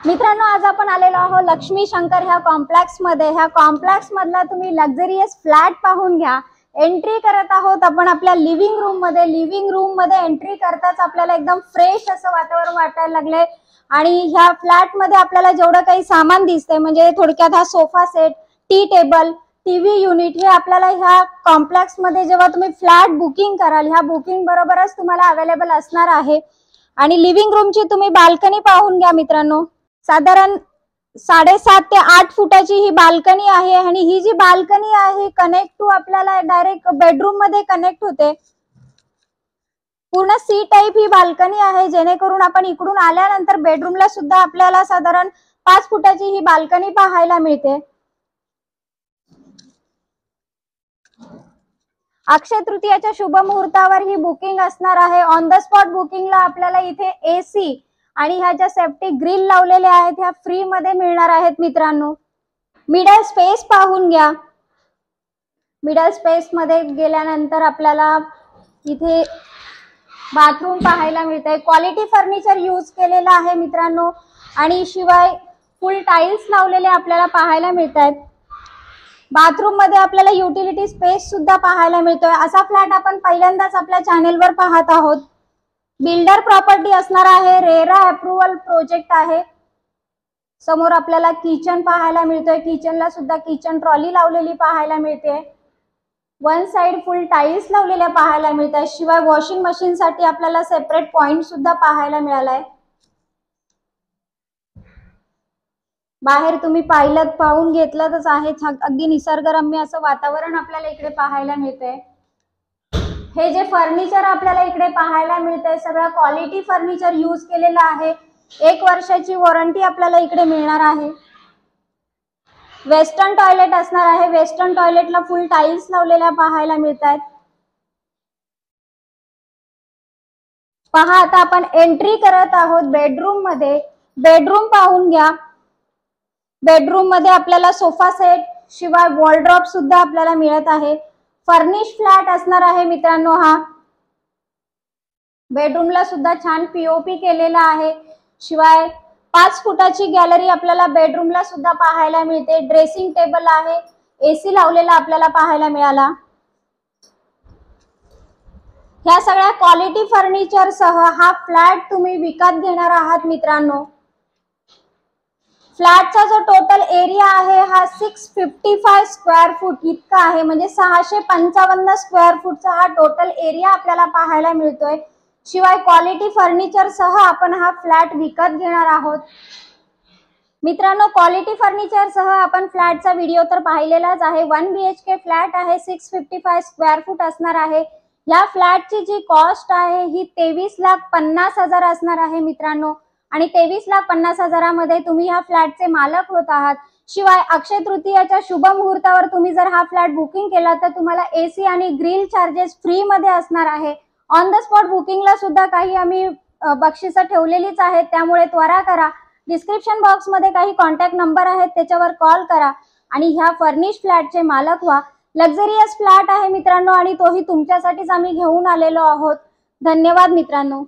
मित्रांनो, आज आपण आलेलो आहोत लक्ष्मी शंकर ह्या कॉम्प्लेक्स मध्ये। ह्या कॉम्प्लेक्स मधला तुम्ही लक्झरियस फ्लॅट पाहून घ्या। एंट्री करत आहोत आपण आपल्या लिव्हिंग रूम मध्ये। लिव्हिंग रूम मध्ये एंट्री करताच आपल्याला एकदम फ्रेश असं वातावरण वाटायला लागले आणि ह्या फ्लॅट मध्ये आपल्याला जेवढं काही सामान दिसतंय म्हणजे थोडक्यात हा sofa set, tea table, TV unit हे आपल्याला ह्या कॉम्प्लेक्स मध्ये जेव्हा तुम्ही फ्लॅट बुकिंग कराल ह्या बुकिंग बरोबरच तुम्हाला अवेलेबल असणार आहे। आणि लिव्हिंग रूमची तुम्ही बाल्कनी पाहून घ्या मित्रांनो। साधारण 7.5 ते 8 फुटाची ही बाल्कनी आहे आणि ही जी बाल्कनी आहे कनेक्ट टू आपल्याला डायरेक्ट बेडरूम मध्ये कनेक्ट होते। पूर्ण सी टाइप ही बाल्कनी आहे, जेणेकरून आपण इकडून आल्यानंतर बेडरूमला सुद्धा आपल्याला साधारण 5 फुटाची ही बाल्कनी पाहायला मिळते। अक्षय तृतीयाच्या शुभ मुहूर्तावर ही बुकिंग असणार आहे। ऑन द स्पॉट बुकिंगला आपल्याला इथे एसी आणि ह्या ज्या सेफ्टी ग्रिल लावलेल्या आहेत ह्या फ्री मध्ये मिळणार आहेत मित्रांनो। मिडल स्पेस पाहून घ्या। मिडल स्पेस मध्ये गेल्यानंतर आपल्याला इथे बाथरूम पाहायला मिळते। क्वालिटी फर्निचर यूज केलेला आहे मित्रांनो आणि शिवाय फुल टाइल्स लावलेले आपल्याला पाहायला मिळतात। बाथरूम मध्ये आपल्याला युटिलिटी स्पेस सुद्धा पाहायला मिळतोय। असा फ्लॅट आपण पहिल्यांदाच आपल्या चॅनेलवर पाहत आहोत। बिल्डर प्रॉपर्टी असणार आहे, रेरा अप्रूव्हल प्रोजेक्ट आहे। समोर आपल्याला किचन पाहायला मिळतोय। किचनला सुद्धा किचन ट्रॉली लावलेली पाहायला मिळते। वन साइड फुल टाइल्स लावलेल्या पाहायला मिळतात। शिवाय वॉशिंग मशीन साठी आपल्याला सेपरेट पॉइंट सुद्धा पाहायला मिळालाय। बाहेर तुम्ही पाहून घेतलंच आहे, अगदी निसर्गरम्य असं वातावरण आपल्याला इकडे पाहायला मिळतंय। हे जे फर्निचर आपल्याला इकडे पाहायला मिळतंय सगळं क्वालिटी फर्निचर यूज केलेलं आहे। 1 वर्षाची वॉरंटी आपल्याला इकडे मिळणार आहे। वेस्टर्न टॉयलेट असणार आहे। वेस्टर्न टॉयलेटला फुल टाइल्स लावलेल्या पाहायला मिळतात। पहा, आता आपण एंट्री करत आहोत बेडरूम मध्ये। बेडरूम पाहून घ्या। बेडरूम मध्ये आपल्याला सोफा सेट शिवाय वॉलड्रॉप सुद्धा आपल्याला मिळत आहे। फर्निश फ्लॅट असणार आहे मित्रांनो हा। बेडरूमला सुद्धा छान पीओपी केलेला आहे। शिवाय 5 फुटाची गॅलरी आपल्याला बेडरूमला सुद्धा पाहायला मिळते। ड्रेसिंग टेबल आहे, एसी लावलेला आपल्याला पाहायला मिळाला। ह्या सगळ्या क्वालिटी फर्निचर सह हा फ्लॅट तुम्ही विकत घेणार आहात मित्रांनो। फ्लॅटचा जो टोटल एरिया आहे हा 655 स्क्वेअर फूट इतका आहे, म्हणजे 655 स्क्वेअर फूटचा हा टोटल एरिया आपल्याला पाहायला मिळतोय। शिवाय क्वालिटी फर्निचर सह आपण हा फ्लॅट विकत घेणार आहोत मित्रांनो। क्वालिटी फर्निचर सह आपण फ्लॅटचा व्हिडिओ तर पाहिलेलाच आहे। 1 BHK फ्लॅट आहे, 655 स्क्वेअर फूट असणार आहे। या फ्लॅटची जी कॉस्ट आहे ही 23,50,000 असणार आहे मित्रांनो आणि 23,50,000 मध्ये तुम्ही ह्या फ्लॅटचे मालक होत आहात। शिवाय अक्षय तृतीयाच्या शुभ मुहूर्तावर तुम्ही जर हा फ्लॅट बुकिंग केला तर तुम्हाला एसी आणि ग्रिल चार्जेस फ्री मध्ये असणार आहे। ऑन द स्पॉट बुकिंगला सुद्धा काही आम्ही बक्षिसं ठेवलेलीच आहेत, त्यामुळे त्वरा करा। डिस्क्रिप्शन बॉक्स मध्ये काही कॉन्टॅक्ट नंबर आहेत, त्याच्यावर कॉल करा आणि ह्या फर्निश फ्लॅटचे मालक व्हा। लक्झरियस फ्लॅट आहे मित्रांनो आणि तोही तुमच्यासाठीच आम्ही घेऊन आलेलो आहोत। धन्यवाद मित्रांनो।